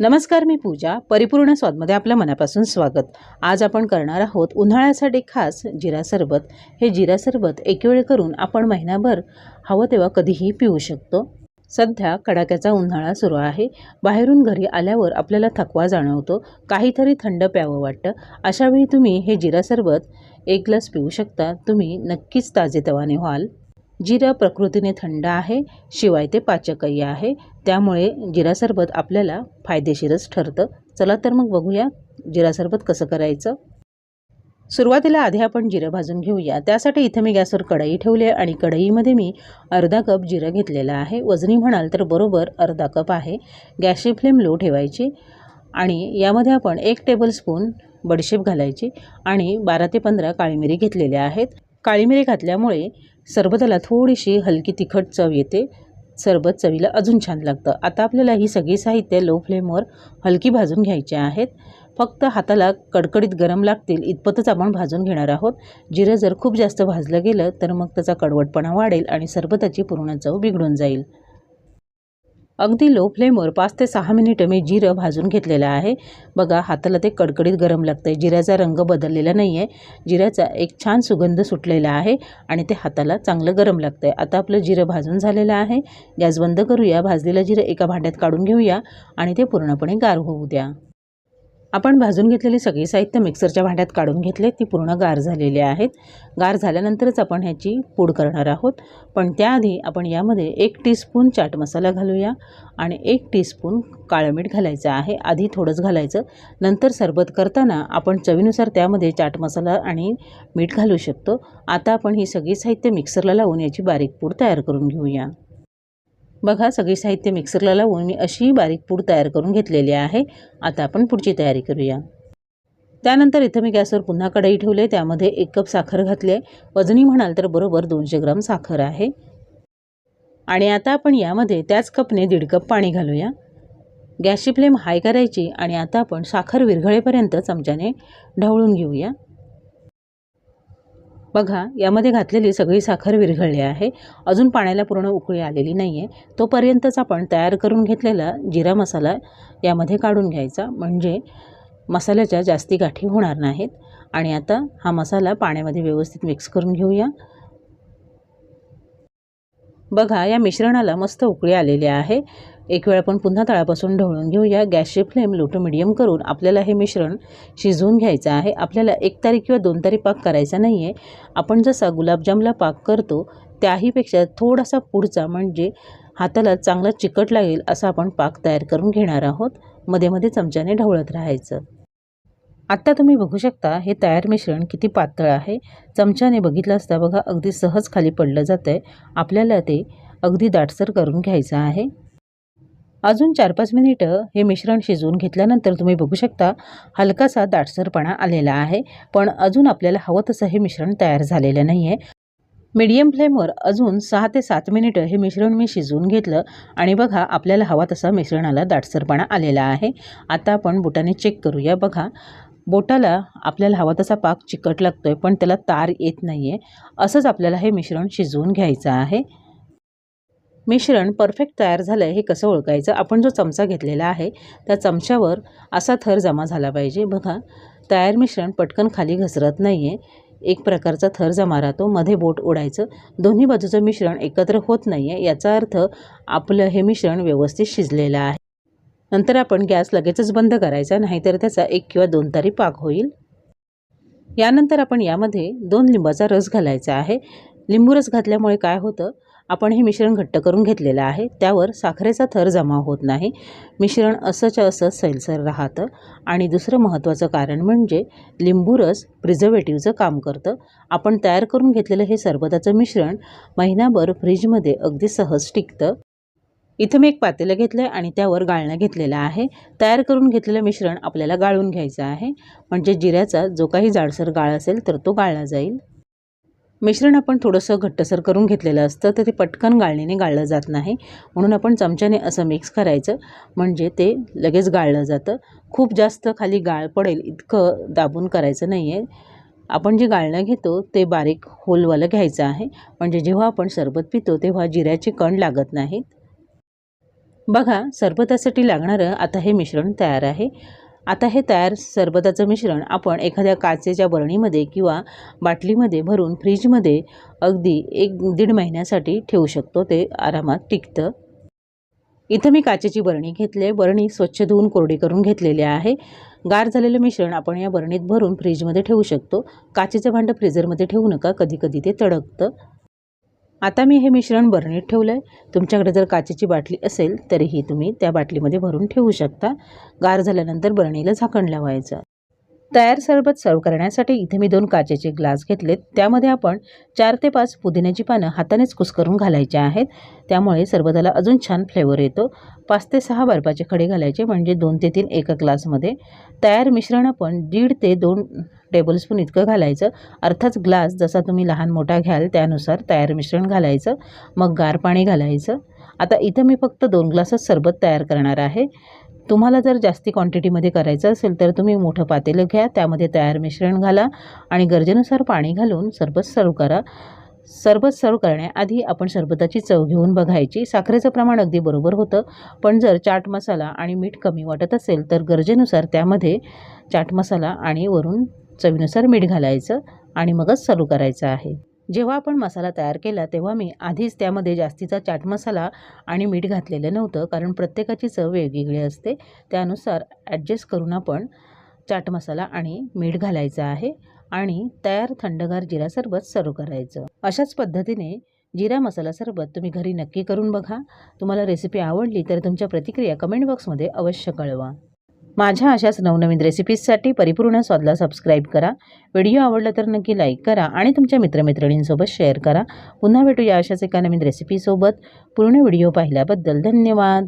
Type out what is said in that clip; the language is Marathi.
नमस्कार, मी पूजा. परिपूर्ण स्वादमध्ये आपल्या मनापासून स्वागत. आज आपण करणार आहोत उन्हाळ्यासाठी खास जिरा सरबत. हे जिरा सरबत एक वेळ करून आपण महिनाभर हवं तेव्हा कधीही पिऊ शकतो. सध्या कडाक्याचा उन्हाळा सुरू आहे. बाहेरून घरी आल्यावर आपल्याला थकवा जाणवतो, काहीतरी थंड प्यावं वाटतं. अशावेळी तुम्ही हे जिरा सरबत एक ग्लास पिऊ शकता. तुम्ही नक्कीच ताजेतवाने व्हाल. जिरा प्रकृतीने थंड आहे, शिवाय ते पाचकही आहे. त्यामुळे जिरा सरबत आपल्याला फायदेशीरच ठरतं. चला तर मग बघूया जिरा सरबत कसं करायचं. सुरुवातीला आधी आपण जिरं भाजून घेऊया. त्यासाठी इथं मी गॅसवर कढई ठेवली आहे आणि कढईमध्ये मी अर्धा कप जिरं घेतलेलं आहे. वजनी म्हणाल तर बरोबर अर्धा कप आहे. गॅसची फ्लेम लो ठेवायची आणि यामध्ये आपण 1 टेबलस्पून बडीशेप घालायची आणि 12 ते 15 काळी मिरी घेतलेल्या आहेत. काळी मिरी घातल्यामुळे सरबताला थोडीशी हलकी तिखट चव येते. सरबत चवीला अजून छान लागतं. आता आपल्याला ही सगळी साहित्य लो फ्लेमवर हलकी भाजून घ्यायची आहेत. फक्त हाताला कडकडीत गरम लागतील इतपतच आपण भाजून घेणार आहोत. जिरं जर खूप जास्त भाजलं गेलं तर मग त्याचा कडवटपणा वाढेल आणि सरबताची पूर्ण चव बिघडून जाईल. अगदी लो फ्लेमवर 5 ते 6 मिनिटं मी जिरं भाजून जिरेलेलं आहे. बघा, हाताला ते कडकडीत गरम लागतंय. जिऱ्याचा रंग बदललेला नाही आहे. जिऱ्याचा एक छान सुगंध सुटलेला आहे आणि ते हाताला चांगलं गरम लागतंय. आता आपलं जिरं भाजून झालेलं आहे. गॅस बंद करूया. भाजलेलं जिरं एका भांड्यात काढून घेऊया आणि ते पूर्णपणे गार होऊ द्या. आपण भाजून घेतलेली सगळी साहित्य मिक्सरच्या भांड्यात काढून घेतले. ती पूर्ण गार झालेली आहेत. गार झाल्यानंतरच आपण ह्याची पूड करणार आहोत. पण त्याआधी आपण यामध्ये 1 टीस्पून चाट मसाला घालूया आणि 1 टीस्पून काळं मीठ घालायचं आहे. आधी थोडंच घालायचं, नंतर सरबत करताना आपण चवीनुसार त्यामध्ये चाट मसाला आणि मीठ घालू शकतो. आता आपण ही सगळी साहित्य मिक्सरला लावून याची बारीक पूड तयार करून घेऊया. बघा, सगळी साहित्य मिक्सरला लावून मी अशी बारीक पूड तयार करून घेतलेली आहे. आता आपण पुढची तयारी करूया. त्यानंतर इथं मी गॅसवर पुन्हा कढई ठेवली. त्यामध्ये 1 कप साखर घातली आहे. वजनी म्हणाल तर बरोबर 200 ग्राम साखर आहे. आणि आता आपण यामध्ये त्याच कपने 1.5 कप पाणी घालूया. गॅसची फ्लेम हाय करायची आणि आता आपण साखर विरघळेपर्यंत चमच्याने ढवळून घेऊया. बघा, यामध्ये घातलेली सगळी साखर विरघळली आहे. अजून पाण्याला पूर्ण उकळी आलेली नाही आहे. तोपर्यंतच आपण तयार करून घेतलेला जिरा मसाला यामध्ये काढून घ्यायचा, म्हणजे मसाल्याच्या जास्ती गाठी होणार नाहीत. आणि आता हा मसाला पाण्यामध्ये व्यवस्थित मिक्स करून घेऊया. बघा, या मिश्रणाला मस्त उकळी आलेली आहे. एक वेळ आपण पुन्हा तळापासून ढवळून घेऊया. गॅसची फ्लेम लो टू मिडियम करून आपल्याला हे मिश्रण शिजवून घ्यायचं आहे. आपल्याला 1 तारी किंवा 2 तारी पाक करायचा नाही आहे. आपण जसा गुलाबजामला पाक करतो त्याहीपेक्षा थोडासा पुढचा, म्हणजे हाताला चांगला चिकट लागेल असा आपण पाक तयार करून घेणार आहोत. मध्ये मध्ये चमच्याने ढवळत राहायचं. आत्ता तुम्ही बघू शकता हे तयार मिश्रण किती पातळ आहे. चमच्याने बघितलं असता बघा, अगदी सहज खाली पडलं जातं आहे. आपल्याला ते अगदी दाटसर करून घ्यायचं आहे. अजून 4-5 मिनिटं हे मिश्रण शिजवून घेतल्यानंतर तुम्ही बघू शकता हलकासा दाटसरपणा आलेला आहे. पण अजून आपल्याला हवं तसं हे मिश्रण तयार झालेलं नाही आहे. मीडियम फ्लेमवर अजून 6 ते 7 मिनिटं हे मिश्रण मी शिजवून घेतलं आणि बघा, आपल्याला हवा तसा मिश्रणाला दाटसरपणा आलेला आहे. आता आपण बोटाने चेक करूया. बघा, बोटाला आपल्याला हवा तसा पाक चिकट लागतोय, पण त्याला तार येत नाही आहे. असंच आपल्याला हे मिश्रण शिजवून घ्यायचं आहे. मिश्रण परफेक्ट तयार झालं आहे हे कसं ओळखायचं? आपण जो चमचा घेतलेला आहे त्या चमच्यावर असा थर जमा झाला पाहिजे. बघा, तयार मिश्रण पटकन खाली घसरत नाही आहे. एक प्रकारचा थर जमा राहतो. मध्ये बोट ओढायचं. दोन्ही बाजूचं मिश्रण एकत्र होत नाही आहे, याचा अर्थ आपलं हे मिश्रण व्यवस्थित शिजलेलं आहे. नंतर आपण गॅस लगेचच बंद करायचा, नाहीतर त्याचा 1 किंवा 2 तारी पाक होईल. यानंतर आपण यामध्ये 2 लिंबाचा रस घालायचा आहे. लिंबू रस घातल्यामुळे काय होतं, आपण हे मिश्रण घट्ट करून घेतलेलं आहे. त्यावर साखरेचा थर जमा होत नाही. मिश्रण असंच्या असं सैलसर राहतं. आणि दुसरं महत्त्वाचं कारण म्हणजे लिंबू रस प्रिझर्वेटिव्हचं काम करतं. आपण तयार करून घेतलेलं हे सरबताचं मिश्रण महिनाभर फ्रीजमध्ये अगदी सहज टिकतं. इथं मी एक पातेलं घेतलं आहे आणि त्यावर गाळणं घेतलेलं आहे. तयार करून घेतलेलं मिश्रण आपल्याला गाळून घ्यायचं आहे, म्हणजे जिऱ्याचा जो काही जाडसर गाळ असेल तर तो गाळला जाईल. मिश्रण आपण थोडंसं घट्टसर करून घेतलेलं असतं, तर ते पटकन गाळणीने गाळलं जात नाही. म्हणून आपण चमच्याने असं मिक्स करायचं, म्हणजे ते लगेच गाळलं जातं. खूप जास्त खाली गाळ पडेल इतकं दाबून करायचं नाही आहे. आपण जे गाळणं घेतो ते बारीक होलवालं घ्यायचं आहे, म्हणजे जेव्हा आपण सरबत पितो तेव्हा जिऱ्याचे कण लागत नाहीत. बघा, सरबतासाठी लागणारं आता हे मिश्रण तयार आहे. आता हे तयार सरबताचं मिश्रण आपण एखाद्या काचेच्या बरणीमध्ये किंवा बाटलीमध्ये भरून फ्रीजमध्ये अगदी 1-1.5 महिन्यासाठी ठेवू शकतो. ते आरामात टिकतं. इथं मी काचेची बरणी घेतली आहे. बरणी स्वच्छ धुवून कोरडी करून घेतलेली आहे. गार झालेलं मिश्रण आपण या बरणीत भरून फ्रीजमध्ये ठेवू शकतो. काचेचं भांडं फ्रीझरमध्ये ठेवू नका, कधी ते तडकतं. आता मी हे मिश्रण बरणीत ठेवलं आहे. तुमच्याकडे जर काचेची बाटली असेल तरीही तुम्ही त्या बाटलीमध्ये भरून ठेवू शकता. गार झाल्यानंतर बरणीला झाकण लावायचं. तयार सरबत सर्व करण्यासाठी इथे मी 2 काचेचे ग्लास घेतलेत. त्यामध्ये आपण 4 ते 5 पुदिन्याची पानं हातानेच कुस्करून घालायची आहेत. त्यामुळे सरबताला अजून छान फ्लेवर येतो. 5 ते 6 बर्फाचे खडे घालायचे, म्हणजे 2 ते 3 एका ग्लासमध्ये. तयार मिश्रण आपण 1.5 ते 2 टेबलस्पून इतकं घालायचं. अर्थात ग्लास जसा तुम्ही लहान मोठा घ्याल त्यानुसार तयार मिश्रण घालायचं. मग गार पाणी घालायचं. आता इथं मी फक्त 2 ग्लासच सरबत तयार करणार आहे. तुम्हाला जर जास्ती क्वांटिटीमध्ये करायचं असेल तर तुम्ही मोठं पातेलं घ्या, त्यामध्ये तयार मिश्रण घाला आणि गरजेनुसार पाणी घालून सरबत सर्व करा. सरबत सर्व करण्याआधी आपण सरबताची चव घेऊन बघायची. साखरेचं प्रमाण अगदी बरोबर होतं, पण जर चाट मसाला आणि मीठ कमी वाटत असेल तर गरजेनुसार त्यामध्ये चाट मसाला आणि वरून चवीनुसार मीठ घालायचं आणि मगच सर्व करायचं आहे. जेव्हा आपण मसाला तयार केला तेव्हा मी आधीच त्यामध्ये जास्तीचा चाट मसाला आणि मीठ घातलेलं नव्हतं, कारण प्रत्येकाची चव वेगवेगळी असते. त्यानुसार ॲडजस्ट करून आपण चाट मसाला आणि मीठ घालायचं आहे आणि तयार थंडगार जिरा सरबत सर्व करायचं. अशाच पद्धतीने जिरा मसाला सरबत तुम्ही घरी नक्की करून बघा. तुम्हाला रेसिपी आवडली तर तुमच्या प्रतिक्रिया कमेंट बॉक्समध्ये अवश्य कळवा. माझ्या अशाच नवनवीन रेसिपीजसाठी परिपूर्ण स्वादला सबस्क्राईब करा. व्हिडिओ आवडला तर नक्की लाईक करा आणि तुमच्या मित्रमैत्रिणींसोबत शेअर करा. पुन्हा भेटूया अशाच एका नवीन रेसिपीसोबत. पूर्ण व्हिडिओ पाहिल्याबद्दल धन्यवाद.